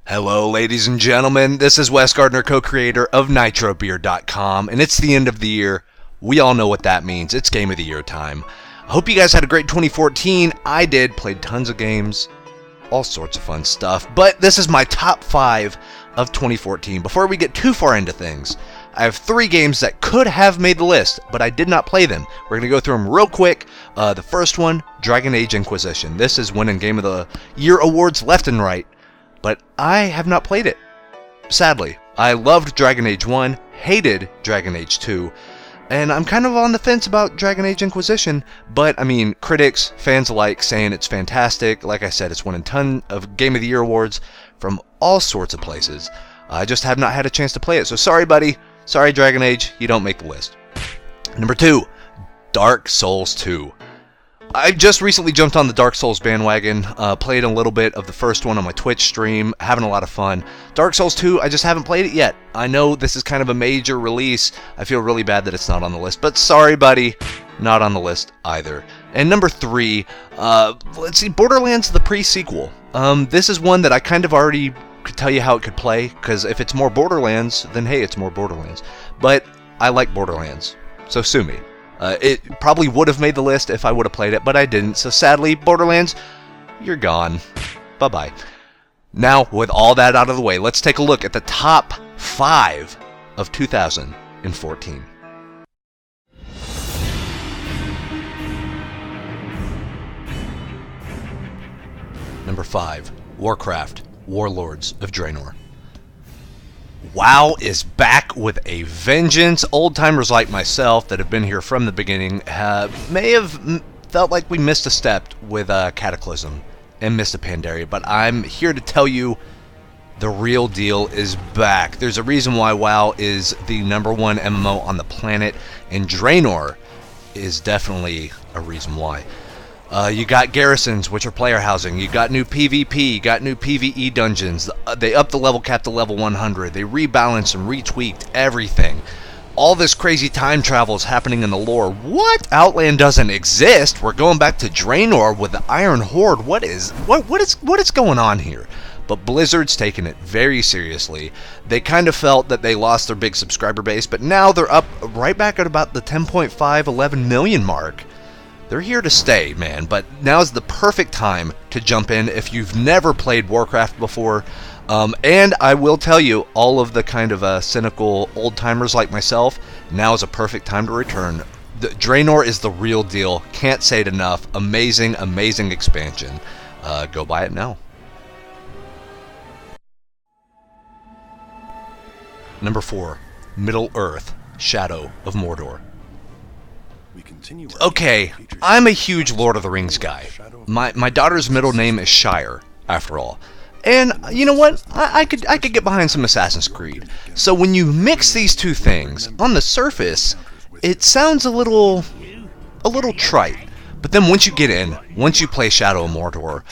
Hello ladies and gentlemen, this is Wes Gardner, co-creator of Nitrobeard.com, and it's the end of the year. We all know what that means. It's Game of the Year time. I hope you guys had a great 2014. I did, played tons of games, all sorts of fun stuff, but this is my top 5 of 2014. Before we get too far into things, I have 3 games that could have made the list, but I did not play them. We're going to go through them real quick. The first one, Dragon Age Inquisition. This is winning Game of the Year awards left and right. But I have not played it, sadly. I loved Dragon Age 1, hated Dragon Age 2, and I'm kind of on the fence about Dragon Age Inquisition, but I mean, critics, fans alike saying it's fantastic. Like I said, it's winning a ton of Game of the Year awards from all sorts of places. I just have not had a chance to play it, so sorry buddy, sorry Dragon Age, you don't make the list. Number 2, Dark Souls 2. I just recently jumped on the Dark Souls bandwagon, played a little bit of the first one on my Twitch stream, having a lot of fun. Dark Souls 2, I just haven't played it yet. I know this is kind of a major release. I feel really bad that it's not on the list, but sorry buddy, not on the list either. And number 3, let's see, Borderlands the pre-sequel. This is one that I kind of already could tell you how it could play, because if it's more Borderlands, then hey, it's more Borderlands. But I like Borderlands, so sue me. It probably would have made the list if I would have played it, but I didn't, so sadly, Borderlands, you're gone. Bye-bye. Now, with all that out of the way, let's take a look at the top 5 of 2014. Number 5, Warcraft, Warlords of Draenor. WoW is back with a vengeance. Old-timers like myself that have been here from the beginning may have felt like we missed a step with Cataclysm and missed a Pandaria, but I'm here to tell you the real deal is back. There's a reason why WoW is the #1 MMO on the planet, and Draenor is definitely a reason why. You got garrisons, which are player housing. You got new PvP. You got new PvE dungeons. They upped the level cap to level 100. They rebalanced and retweaked everything. All this crazy time travel is happening in the lore. What? Outland doesn't exist. We're going back to Draenor with the Iron Horde. What is going on here? But Blizzard's taking it very seriously. They kind of felt that they lost their big subscriber base, but now they're up right back at about the 10.5, 11 million mark. They're here to stay, man, but now's the perfect time to jump in if you've never played Warcraft before. And I will tell you, all of the kind of cynical old-timers like myself, now is a perfect time to return. Draenor is the real deal. Can't say it enough. Amazing, amazing expansion. Go buy it now. Number 4, Middle-earth, Shadow of Mordor. Okay, I'm a huge Lord of the Rings guy. My daughter's middle name is Shire, after all. And you know what? I could get behind some Assassin's Creed. So when you mix these two things, on the surface, it sounds a little trite. But then once you get in, once you play Shadow of Mordor,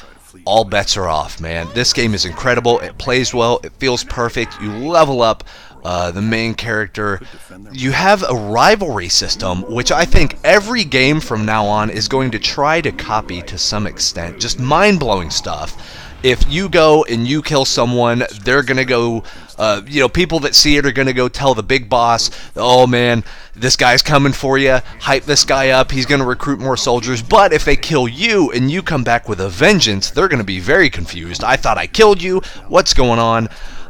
all bets are off, man. This game is incredible. It plays well. It feels perfect. You level up the main character. You have a rivalry system, which I think every game from now on is going to try to copy to some extent. Just mind-blowing stuff. If you go and you kill someone, they're going to go, people that see it are going to go tell the big boss, oh man, this guy's coming for you, hype this guy up, he's going to recruit more soldiers. But if they kill you and you come back with a vengeance, they're going to be very confused. I thought I killed you, what's going on?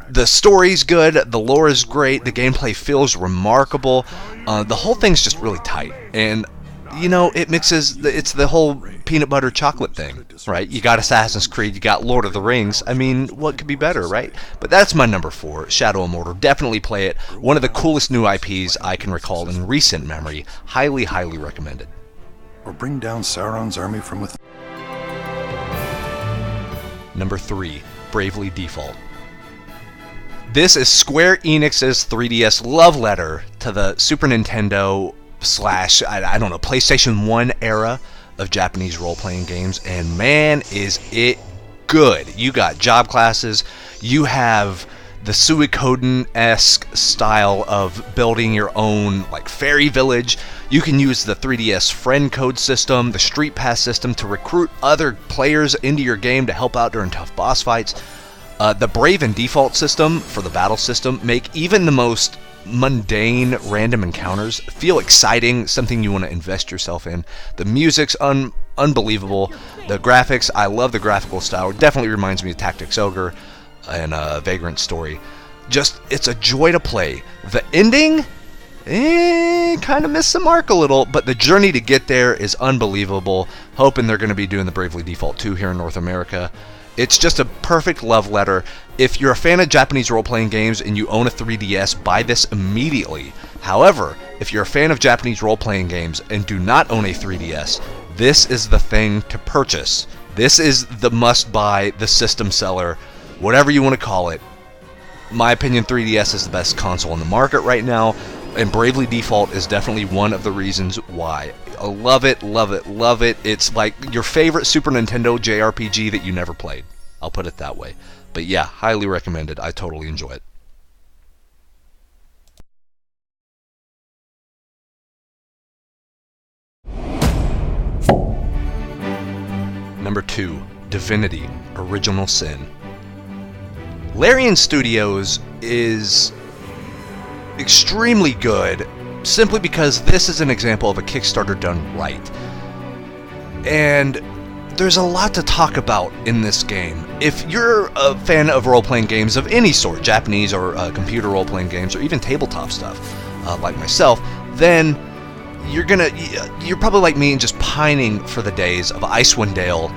The story's good, the lore is great, the gameplay feels remarkable, the whole thing's just really tight, and you know, it mixes, it's the whole peanut butter chocolate thing, right? You got Assassin's Creed, you got Lord of the Rings, I mean, what could be better, right? But that's my number 4, Shadow of Mordor. Definitely play it, one of the coolest new IPs I can recall in recent memory. Highly, highly recommended. Or bring down Sauron's army from within. Number 3, Bravely Default. This is Square Enix's 3DS love letter to the Super Nintendo / I don't know, PlayStation 1 era of Japanese role-playing games, and man, is it good. You got job classes, you have the Suikoden-esque style of building your own like fairy village. You can use the 3DS friend code system, the Street Pass system to recruit other players into your game to help out during tough boss fights. The Brave and Default system for the battle system make even the most mundane random encounters feel exciting, something you want to invest yourself in. The music's unbelievable. The graphics, I love the graphical style. It definitely reminds me of Tactics Ogre and Vagrant Story. Just, it's a joy to play. The ending, kind of missed the mark a little, but the journey to get there is unbelievable. Hoping they're going to be doing the Bravely Default 2 here in North America. It's just a perfect love letter. If you're a fan of Japanese role-playing games and you own a 3DS, buy this immediately. However, if you're a fan of Japanese role-playing games and do not own a 3DS, this is the thing to purchase. This is the must-buy, the system seller, whatever you want to call it. In my opinion, 3DS is the best console on the market right now, and Bravely Default is definitely one of the reasons why. I love it, love it, love it. It's like your favorite Super Nintendo JRPG that you never played. I'll put it that way. But yeah, highly recommended. I totally enjoy it. Number 2, Divinity: Original Sin. Larian Studios is extremely good simply because this is an example of a Kickstarter done right. And there's a lot to talk about in this game. If you're a fan of role-playing games of any sort, Japanese or computer role-playing games, or even tabletop stuff, like myself, then you're probably like me and just pining for the days of Icewind Dale,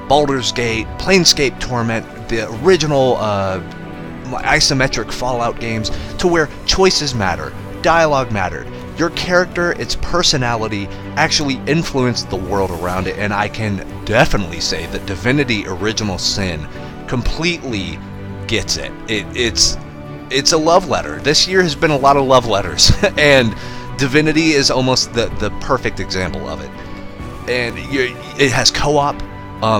Baldur's Gate, Planescape Torment, the original isometric Fallout games, to where choices matter, dialogue mattered. Your character, its personality, actually influenced the world around it, and I can definitely say that Divinity: Original Sin completely gets it. It's a love letter. This year has been a lot of love letters, and Divinity is almost the perfect example of it. And it has co-op.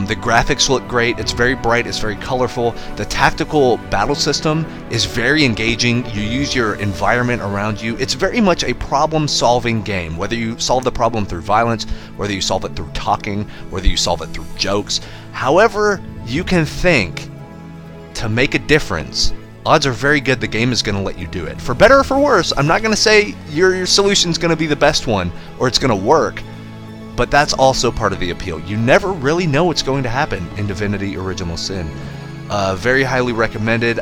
The graphics look great. It's very bright. It's very colorful. The tactical battle system is very engaging. You use your environment around you. It's very much a problem-solving game. Whether you solve the problem through violence, whether you solve it through talking, whether you solve it through jokes, however you can think to make a difference, odds are very good the game is going to let you do it. For better or for worse, I'm not going to say your solution's going to be the best one or it's going to work. But that's also part of the appeal. You never really know what's going to happen in Divinity: Original Sin. Very highly recommended.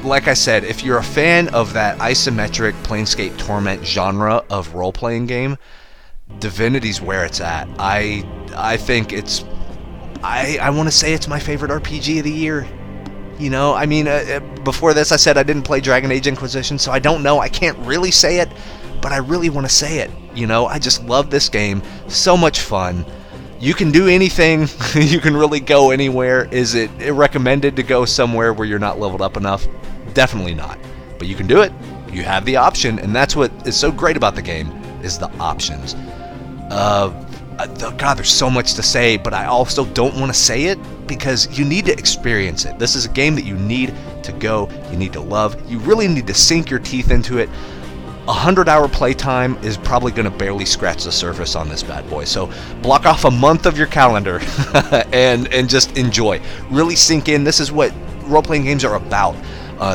Like I said, if you're a fan of that isometric Planescape Torment genre of role-playing game, Divinity's where it's at. I think it's... I want to say it's my favorite RPG of the year. You know, I mean, before this I said I didn't play Dragon Age Inquisition, so I don't know. I can't really say it, but I really want to say it. You know, I just love this game. So much fun. You can do anything. You can really go anywhere. Is it recommended to go somewhere where you're not leveled up enough? Definitely not. But you can do it. You have the option, and that's what is so great about the game, is the options. God, there's so much to say, but I also don't want to say it because you need to experience it. This is a game that you need to go, you need to love. You really need to sink your teeth into it. 100-hour playtime is probably going to barely scratch the surface on this bad boy. So block off a month of your calendar and just enjoy. Really sink in. This is what role-playing games are about.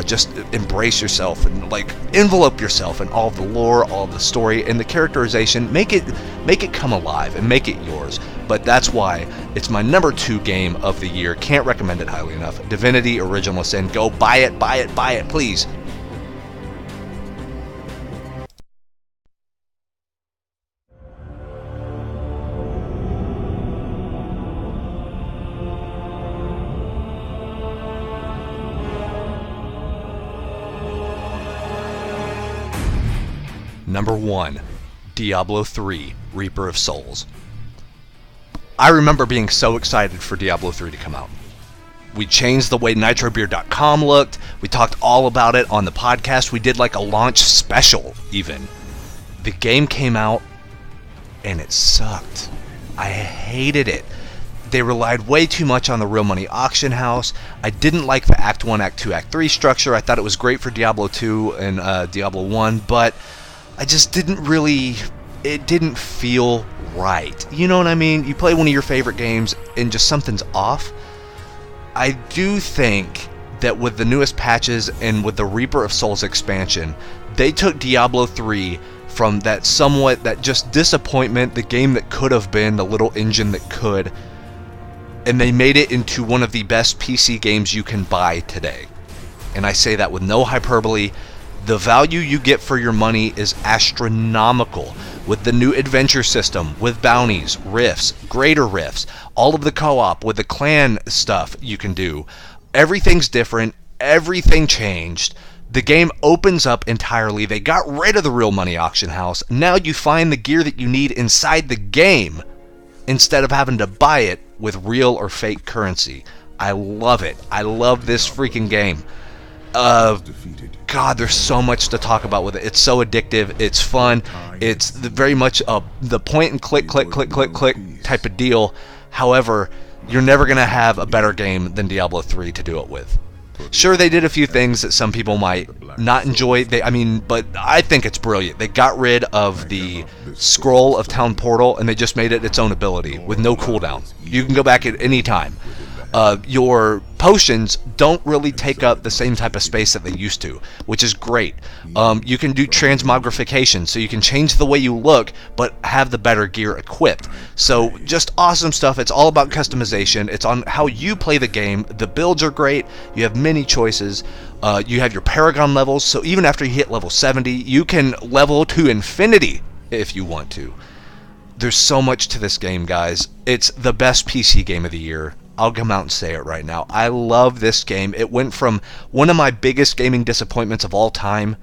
Just embrace yourself and like envelope yourself in all of the lore, all of the story, and the characterization. Make it come alive and make it yours. But that's why it's my number 2 game of the year. Can't recommend it highly enough. Divinity: Original Sin. Go buy it, buy it, buy it, please. Number 1, Diablo 3, Reaper of Souls. I remember being so excited for Diablo 3 to come out. We changed the way Nitrobeard.com looked. We talked all about it on the podcast. We did like a launch special, even. The game came out, and it sucked. I hated it. They relied way too much on the real money auction house. I didn't like the Act 1, Act 2, Act 3 structure. I thought it was great for Diablo 2 and Diablo 1, but I just didn't really... It didn't feel right. You know what I mean? You play one of your favorite games and just something's off. I do think that with the newest patches and with the Reaper of Souls expansion, they took Diablo 3 from that just disappointment, the game that could have been, the little engine that could, and they made it into one of the best PC games you can buy today. And I say that with no hyperbole. The value you get for your money is astronomical with the new adventure system, with bounties, rifts, greater rifts, all of the co-op, with the clan stuff you can do. Everything's different. Everything changed. The game opens up entirely. They got rid of the real money auction house. Now you find the gear that you need inside the game instead of having to buy it with real or fake currency. I love it. I love this freaking game. God, there's so much to talk about with it. It's so addictive. It's fun. It's very much the point and click type of deal. However, you're never going to have a better game than Diablo 3 to do it with. Sure, they did a few things that some people might not enjoy. But I think it's brilliant. They got rid of the scroll of Town Portal, and they just made it its own ability with no cooldown. You can go back at any time. Your potions don't really take up the same type of space that they used to, which is great. You can do transmogrification, so you can change the way you look, but have the better gear equipped. So just awesome stuff. It's all about customization. It's on how you play the game. The builds are great. You have many choices. You have your Paragon levels, so even after you hit level 70, you can level to infinity if you want to. There's so much to this game, guys. It's the best PC game of the year. I'll come out and say it right now. I love this game. It went from one of my biggest gaming disappointments of all time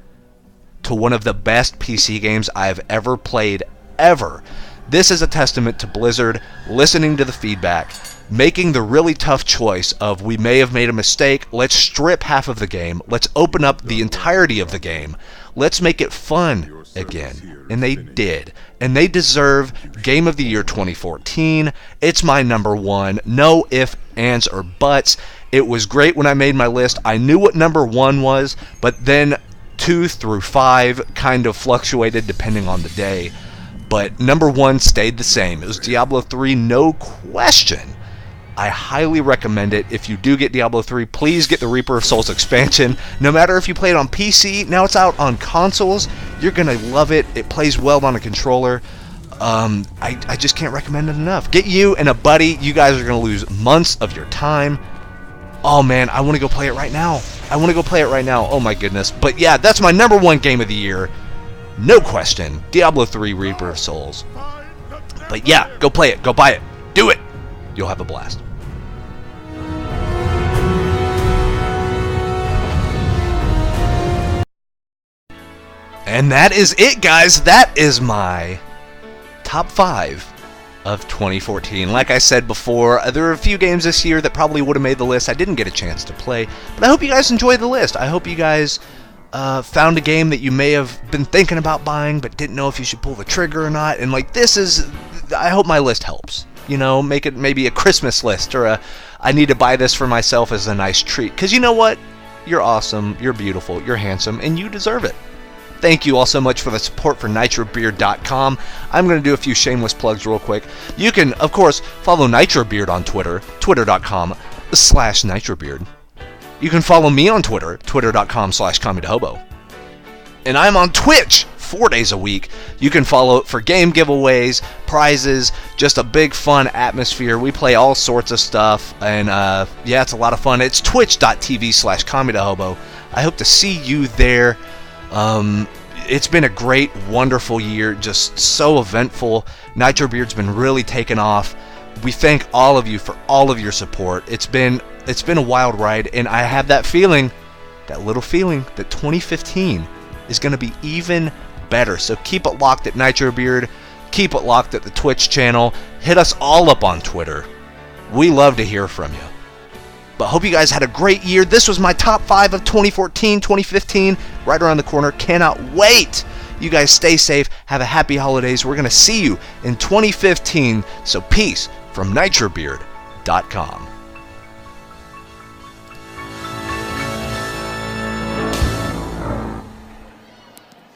to one of the best PC games I've ever played, ever. This is a testament to Blizzard listening to the feedback, making the really tough choice of, we may have made a mistake, let's strip half of the game, let's open up the entirety of the game, let's make it fun again. And they did. And they deserve Game of the Year 2014. It's my number one. No ifs, ands, or buts. It was great when I made my list. I knew what number one was, but then 2 through 5 kind of fluctuated depending on the day. But number one stayed the same. It was Diablo 3, no question. I highly recommend it. If you do get Diablo 3, please get the Reaper of Souls expansion. No matter if you play it on PC, now it's out on consoles, you're going to love it. It plays well on a controller. I just can't recommend it enough. Get you and a buddy. You guys are going to lose months of your time. Oh man, I want to go play it right now. Oh my goodness. But yeah, that's my number one game of the year. No question. Diablo 3 Reaper of Souls. But yeah, go play it. Go buy it. Do it. You'll have a blast. And that is it, guys. That is my top 5 of 2014. Like I said before, there are a few games this year that probably would have made the list I didn't get a chance to play, but I hope you guys enjoyed the list. I hope you guys found a game that you may have been thinking about buying but didn't know if you should pull the trigger or not. And like, I hope my list helps. You know, make it maybe a Christmas list, or I need to buy this for myself as a nice treat. Because you know what? You're awesome, you're beautiful, you're handsome, and you deserve it. Thank you all so much for the support for Nitrobeard.com. I'm going to do a few shameless plugs real quick. You can, of course, follow Nitrobeard on Twitter, twitter.com/Nitrobeard. You can follow me on Twitter, twitter.com/ComedyToHobo. And I'm on Twitch 4 days a week. You can follow for game giveaways, prizes, just a big fun atmosphere. We play all sorts of stuff, and yeah, it's a lot of fun. It's twitch.tv/ComedyToHobo. I hope to see you there. It's been a great, wonderful year, just so eventful. Nitrobeard's been really taking off. We thank all of you for all of your support. It's been a wild ride, and I have that feeling, that little feeling, that 2015 is going to be even better. So keep it locked at Nitrobeard. Keep it locked at the Twitch channel. Hit us all up on Twitter. We love to hear from you. But hope you guys had a great year. This was my top 5 of 2014, 2015, right around the corner. Cannot wait. You guys stay safe. Have a happy holidays. We're going to see you in 2015. So peace from Nitrobeard.com.